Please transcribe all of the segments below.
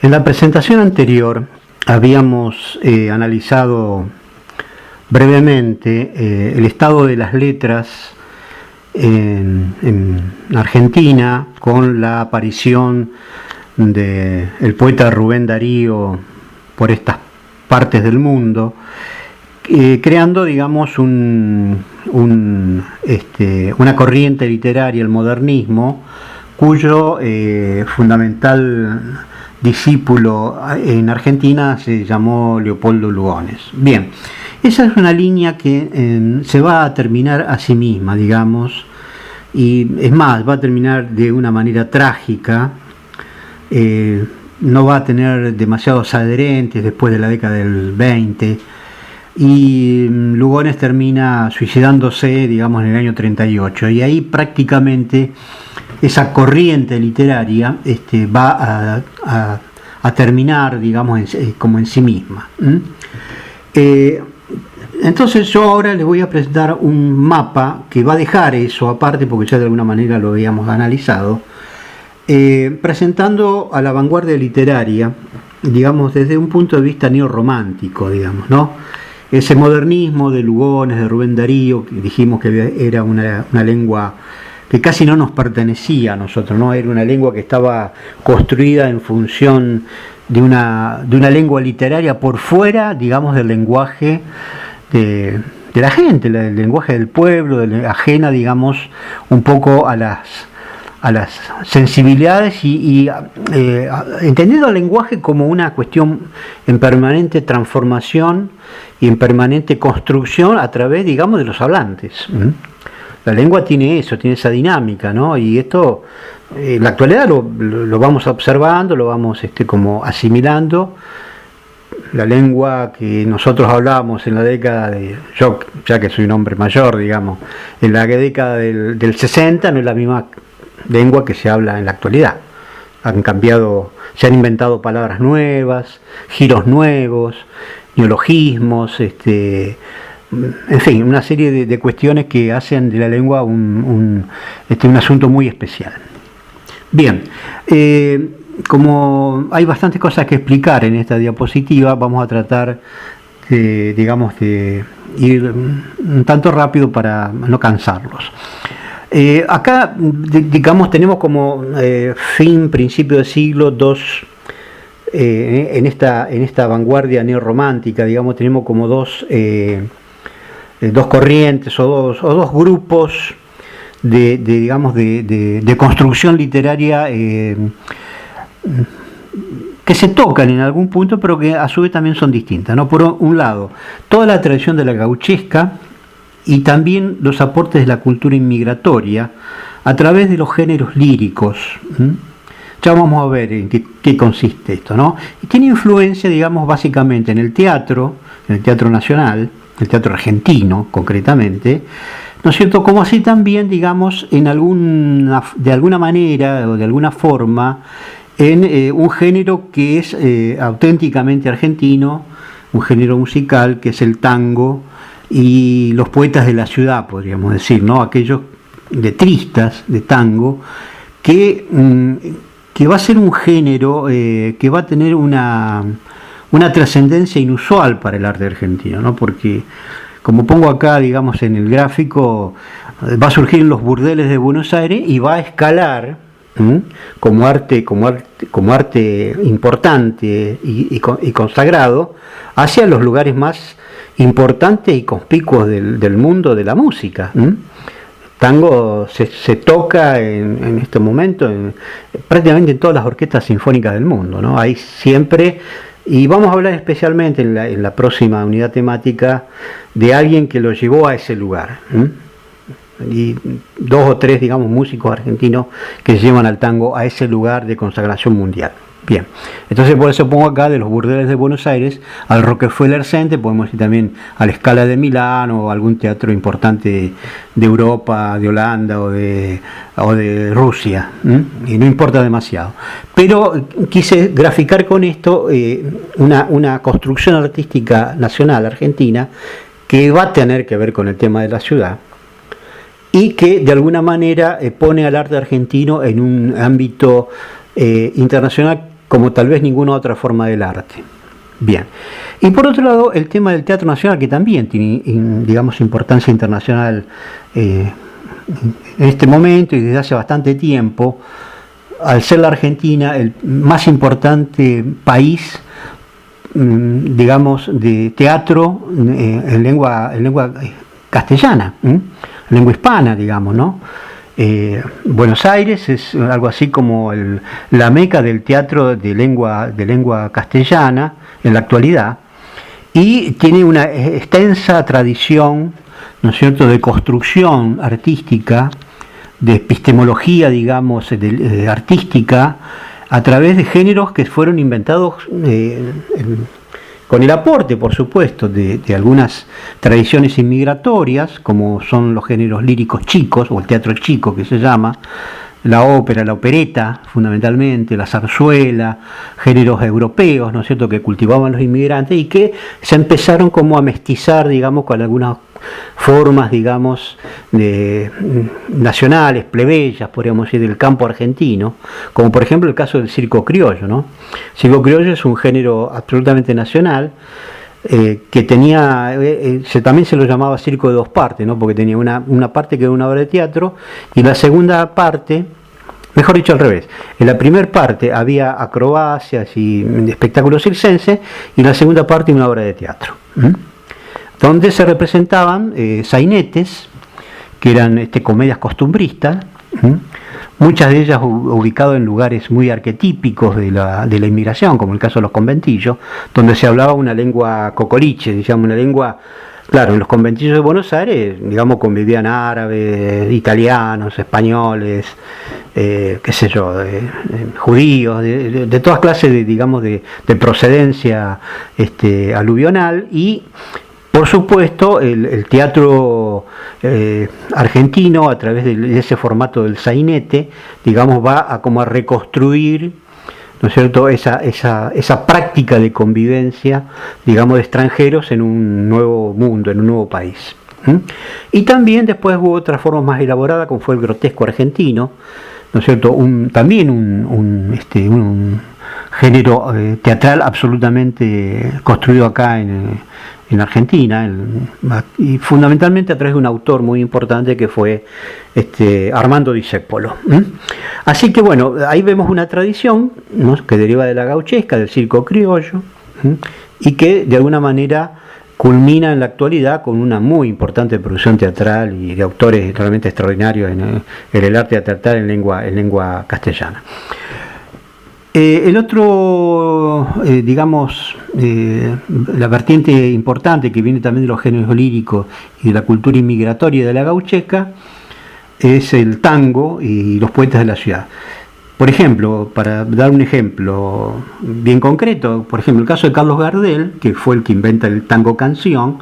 En la presentación anterior habíamos analizado brevemente el estado de las letras en Argentina con la aparición del poeta Rubén Darío por estas partes del mundo, creando, digamos, una corriente literaria, el modernismo, cuyo fundamental discípulo en Argentina se llamó Leopoldo Lugones. Bien, esa es una línea que se va a terminar a sí misma, digamos, y es más, va a terminar de una manera trágica. No va a tener demasiados adherentes después de la década del 20, y Lugones termina suicidándose, digamos, en el año 38, y ahí prácticamente esa corriente literaria va a terminar, digamos, como en sí misma. Entonces yo ahora les voy a presentar un mapa que va a dejar eso aparte, porque ya de alguna manera lo habíamos analizado, presentando a la vanguardia literaria, digamos, desde un punto de vista neorromántico, digamos, ¿no? Ese modernismo de Lugones, de Rubén Darío, que dijimos que era una lengua que casi no nos pertenecía a nosotros, ¿no? Era una lengua que estaba construida en función de una lengua literaria por fuera, digamos, del lenguaje de la gente, el lenguaje del pueblo, ajena, digamos, un poco a las sensibilidades y entendiendo el lenguaje como una cuestión en permanente transformación y en permanente construcción a través, digamos, de los hablantes. La lengua tiene eso, tiene esa dinámica, ¿no? Y esto, en la actualidad lo vamos observando, lo vamos como asimilando. La lengua que nosotros hablábamos en la década yo ya que soy un hombre mayor, digamos, en la década del 60 no es la misma lengua que se habla en la actualidad. Han cambiado, se han inventado palabras nuevas, giros nuevos, neologismos, en fin, una serie de cuestiones que hacen de la lengua un asunto muy especial. Bien, como hay bastantes cosas que explicar en esta diapositiva, vamos a tratar de ir un tanto rápido para no cansarlos. Acá, digamos, tenemos como principio de siglo en esta vanguardia neorromántica, digamos, tenemos como dos corrientes o dos grupos de construcción literaria que se tocan en algún punto, pero que a su vez también son distintas, ¿no? Por un lado, toda la tradición de la gauchesca y también los aportes de la cultura inmigratoria a través de los géneros líricos. Ya vamos a ver en qué consiste esto, ¿no? Y tiene influencia, digamos, básicamente en el teatro nacional, el teatro argentino concretamente, ¿no es cierto? Como así también, digamos, de alguna manera o de alguna forma, en un género que es auténticamente argentino, un género musical que es el tango y los poetas de la ciudad, podríamos decir, ¿no? Aquellos letristas de tango que va a ser un género que va a tener una trascendencia inusual para el arte argentino, ¿no? Porque, como pongo acá, digamos, en el gráfico, va a surgir en los burdeles de Buenos Aires y va a escalar como arte importante y consagrado hacia los lugares más importantes y conspicuos del mundo de la música. Tango se toca en este momento prácticamente en todas las orquestas sinfónicas del mundo, ¿no? Hay siempre, y vamos a hablar especialmente en la próxima unidad temática de alguien que lo llevó a ese lugar, y dos o tres, digamos, músicos argentinos que llevan al tango a ese lugar de consagración mundial. Bien, entonces por eso pongo acá de los burdeles de Buenos Aires al Rockefeller Center, podemos decir también a la Scala de Milán o algún teatro importante de Europa, de Holanda o de Rusia, y no importa demasiado. Pero quise graficar con esto una construcción artística nacional argentina que va a tener que ver con el tema de la ciudad y que de alguna manera pone al arte argentino en un ámbito internacional como tal vez ninguna otra forma del arte. Bien. Y por otro lado, el tema del teatro nacional, que también tiene, digamos, importancia internacional en este momento y desde hace bastante tiempo, al ser la Argentina el más importante país, digamos, de teatro en lengua castellana, lengua hispana, digamos, ¿no? Buenos Aires es algo así como la meca del teatro de lengua castellana en la actualidad, y tiene una extensa tradición, ¿no es cierto?, de construcción artística, de epistemología, digamos, artística, a través de géneros que fueron inventados con el aporte, por supuesto, de algunas tradiciones inmigratorias, como son los géneros líricos chicos, o el teatro chico que se llama, la ópera, la opereta, fundamentalmente, la zarzuela, géneros europeos, ¿no es cierto?, que cultivaban los inmigrantes y que se empezaron como a mestizar, digamos, con algunas formas, digamos, nacionales, plebeyas, podríamos decir, del campo argentino, como por ejemplo el caso del circo criollo, ¿no? El circo criollo es un género absolutamente nacional, que tenía, también se lo llamaba circo de dos partes, ¿no? Porque tenía una parte que era una obra de teatro, y la segunda parte, mejor dicho al revés, en la primera parte había acrobacias y espectáculos circenses, y en la segunda parte una obra de teatro, donde se representaban sainetes, que eran comedias costumbristas, muchas de ellas ubicadas en lugares muy arquetípicos de la inmigración, como el caso de los conventillos, donde se hablaba una lengua cocoliche, digamos, una lengua, claro, en los conventillos de Buenos Aires, digamos, convivían árabes, italianos, españoles, qué sé yo, judíos, de todas clases de procedencia aluvional, y por supuesto, el teatro argentino, a través de ese formato del sainete, digamos, va a reconstruir, ¿no es cierto?, esa práctica de convivencia, digamos, de extranjeros en un nuevo mundo, en un nuevo país. Y también después hubo otras formas más elaboradas, como fue el grotesco argentino, ¿no es cierto?, también un género teatral absolutamente construido acá en Argentina, y fundamentalmente a través de un autor muy importante que fue Armando Discépolo. Así que bueno, ahí vemos una tradición, ¿no?, que deriva de la gauchesca, del circo criollo, y que de alguna manera culmina en la actualidad con una muy importante producción teatral y de autores realmente extraordinarios en el arte teatral en lengua castellana. El otro, digamos, la vertiente importante que viene también de los géneros líricos y de la cultura inmigratoria de la gauchesca es el tango y los poetas de la ciudad. Por ejemplo, para dar un ejemplo bien concreto, por ejemplo, el caso de Carlos Gardel, que fue el que inventa el tango canción,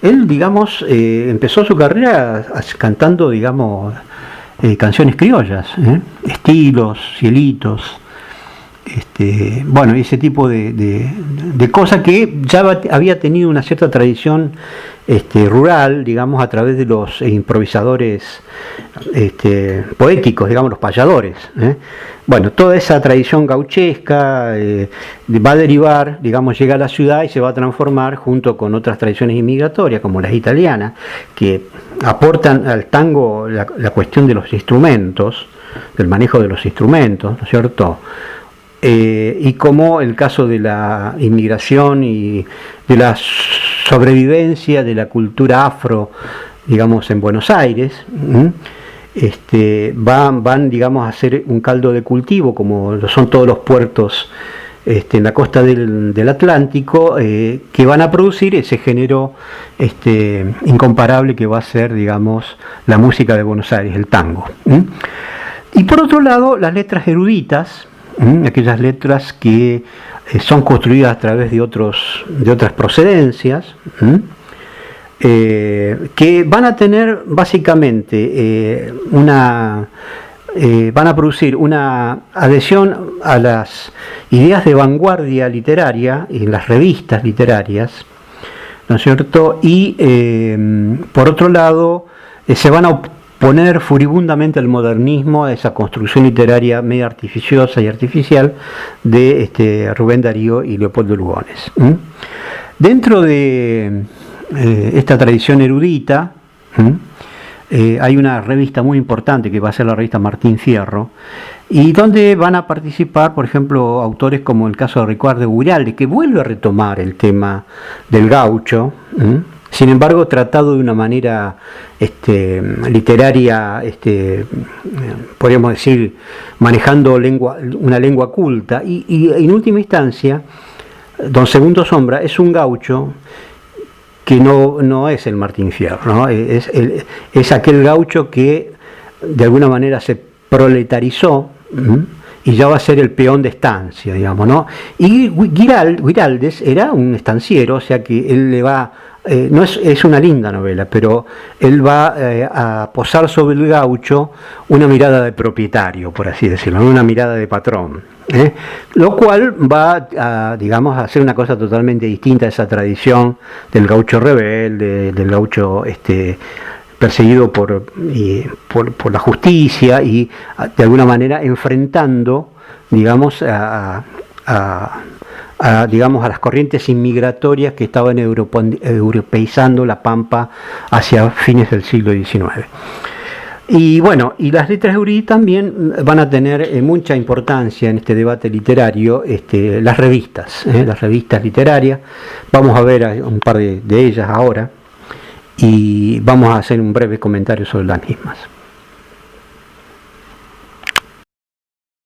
él, digamos, empezó su carrera cantando, digamos, canciones criollas, estilos, cielitos, bueno, ese tipo de cosas que ya había tenido una cierta tradición rural, digamos, a través de los improvisadores poéticos, digamos, los payadores. Bueno, toda esa tradición gauchesca va a derivar, digamos, llega a la ciudad y se va a transformar junto con otras tradiciones inmigratorias, como las italianas, que aportan al tango la cuestión de los instrumentos, del manejo de los instrumentos, ¿no es cierto?, y como el caso de la inmigración y de la sobrevivencia de la cultura afro, digamos, en Buenos Aires, van, digamos, a ser un caldo de cultivo, como lo son todos los puertos en la costa del Atlántico, que van a producir ese género incomparable que va a ser, digamos, la música de Buenos Aires, el tango. Y por otro lado, las letras eruditas, aquellas letras que son construidas a través de otras procedencias, que van a tener básicamente van a producir una adhesión a las ideas de vanguardia literaria en las revistas literarias, ¿no es cierto? Y por otro lado, se van a poner furibundamente el modernismo a esa construcción literaria media artificiosa y artificial de Rubén Darío y Leopoldo Lugones. Dentro de esta tradición erudita, hay una revista muy importante que va a ser la revista Martín Fierro, y donde van a participar, por ejemplo, autores como el caso de Ricardo Guiraldes, que vuelve a retomar el tema del gaucho, sin embargo tratado de una manera literaria, podríamos decir, manejando una lengua culta, y en última instancia, Don Segundo Sombra es un gaucho que no es el Martín Fierro, ¿no? Es aquel gaucho que de alguna manera se proletarizó y ya va a ser el peón de estancia, digamos, ¿no? Y Guiraldes era un estanciero, o sea que él le va, no es una linda novela, pero él va a posar sobre el gaucho una mirada de propietario, por así decirlo, una mirada de patrón. Lo cual va a, digamos, a hacer una cosa totalmente distinta a esa tradición del gaucho rebelde, del gaucho perseguido por la justicia y de alguna manera enfrentando, digamos, digamos, a las corrientes inmigratorias que estaban europeizando la Pampa hacia fines del siglo XIX. Y bueno, y las letras eruditas también van a tener mucha importancia en este debate literario, las revistas literarias. Vamos a ver un par de ellas ahora y vamos a hacer un breve comentario sobre las mismas.